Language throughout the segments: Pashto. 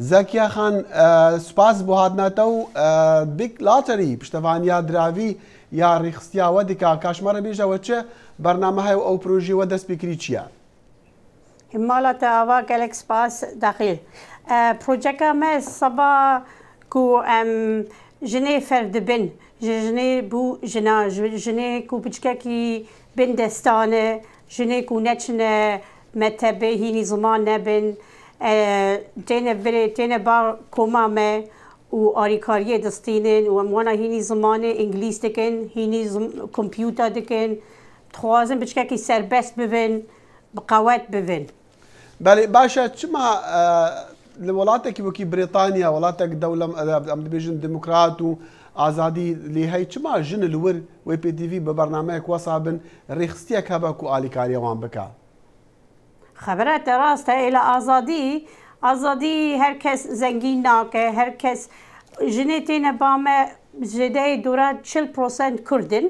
زەکیا خان سوپاس بۆ هاتنەتە و بیگ لاتەری پشتەوانیا دراوی یا ڕێخستیاوە دیکە کاشمەرە بێژەوە چه بەرنامە هەیە ئەو پرۆژیەوە دەست پێکری چییە؟ مالەتە ئەوە gelek spas daxil. Projeka me seba ku em jinê fer dibin, ji jinê bû jina, jinê ku piçkekî bin destane, jinê ku neçine metebê hînî ziman nebin, têne bar koma me û alîkariyê distînin û em wana hînî zimanê îngilîz dikin, hînî kompyûter dikin, dixwazin piçkekî serbest bibin, bi qewet bibin. بەڵێ باشە چما لە وڵاتێکی وەکی بریتانیا وڵاتێک دەوڵە ئەم دەبێژن دموکرات و ئازادی لێ هەی چما ژن لور وی پێتیڤ بە بەرنامەیەک وەسا بن ڕێخستیەک هەبە و ئالیکاریەوان بکە خبرەتە ڕاستە لە ئازادی هەر کەس زەنگین ناکە هەر کەس ژنێ تێنە بامە زێدەی دوورە 40% کوردن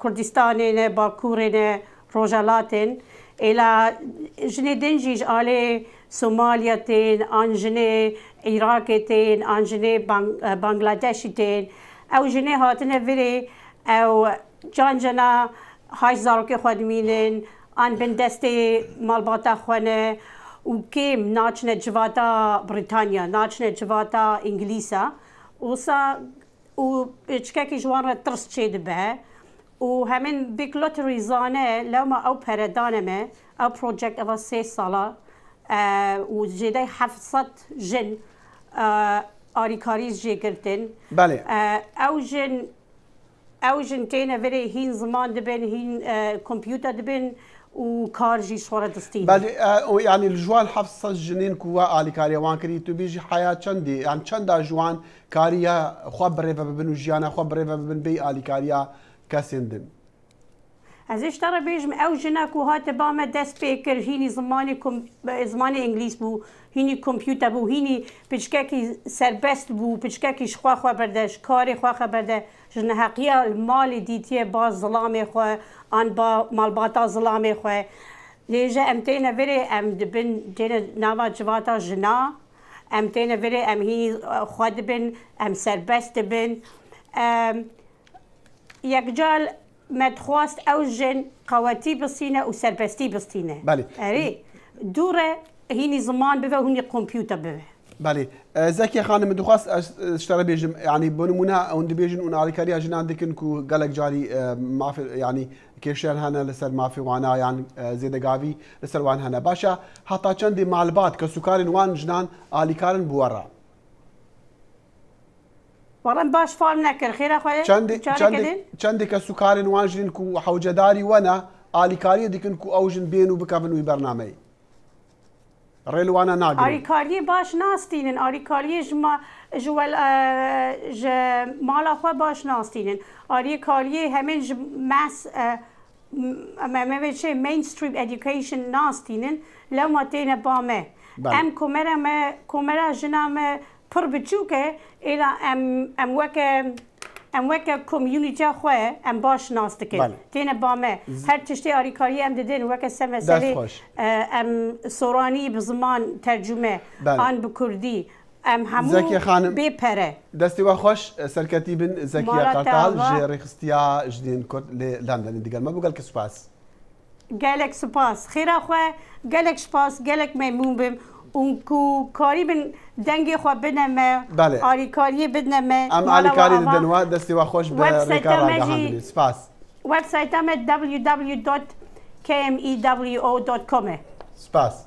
کوردستانێنە باکوورێنە ڕۆژەڵاتێن إلى جني دنجيج على سوماليا تين عن جني عراق تين عن جني بنغلاديش تين أو جني هاتنا فري أو جنا هاي زاروكي خدمينين عن بندستي مالباتا خونه وكيم ناچنة جواتا بريطانيا ناچنة جواتا إنجليزا وصا وإشكاكي جوارا ترس تشيد به وهمين بيك لوتري زانه لو ما او بردانه ما او بروجكت او 3 ساله وجدي 700 جن آریکاریز جی گرتن بله او جن تينا فري هين زمان دبن هين كمبيوتر دبن وكارجي شورا دستين بله يعني الجوال 700 جنين كوا آلیکاری وان کری تو بیجی حیات چندی يعني چند جوان کاریا خواب رفا ببن و جیانا خواب رفا ببن بي آلیکاریا كاسندن ازش ترى بيجم او جناك وهات بامه دست بيكر هيني زماني انجليز بو هيني كمبيوتر بو هيني بيشكاكي سربست بو بيشكاكي شخوا خوا بردش كاري خوا برده جنحقيا المال ديتيه با ظلامي خوا ان با مالباتا ظلامي خوا ليجا امتينا فري ام دبن تينا ناوا جواتا جنا امتينا فري ام هيني خوا دبن ام سربست دبن يكجال مدخواست او جن قواتي بسينه وسربستي بسينه بله اري دوره هيني زمان بفه هوني كمبيوتر بفه بله زكي خانم دخواست اشترى بيجم يعني بنمونه او بيجن اون عليكاريا جن عندكن كو قالك جاري ما في يعني كيشان هنا لسر ما في وانا يعني زيد قافي لسر وان هنا باشا حتى چندي معلومات كسكارن وان جنان عليكارن بورا والله باش فال نكر خير اخويا چندی که سوکارن وانجرین کو حوجداری ونا آلیکاری دیکن کو اوجن بینو بکابن وی برنامه ریلوانا ناگرین آلیکاری باش ناستینن آلیکاری جوال مالا خو باش ناستینن آلیکاری همین ماس ما مینستریم ادویکیشن ناستینن لو ما تینه بامه ام کومرا جنامه پر بچوکه إلى ام وكا كوميونيتي خواه ام باش ناس دكن تينا بامه هر تشتي آريكاري ام ددين وكا سمسالي ام سوراني بزمان ترجمه آن بكردي ام همو بيبره دستي وخوش سركتي بن زكية قرطال جي ريخستيا جدين كرد لندن ديقال ما بقال كسباس قالك سباس خير اخواه قالك سباس قالك ميمون بم اونکو کاری بن دنگی خو بنمه بله آریکاری بنمه ام آریکاری دنوا دستی و خوش به ریکار آگاهی سپاس ویب سایت هم www.kmewo.com سپاس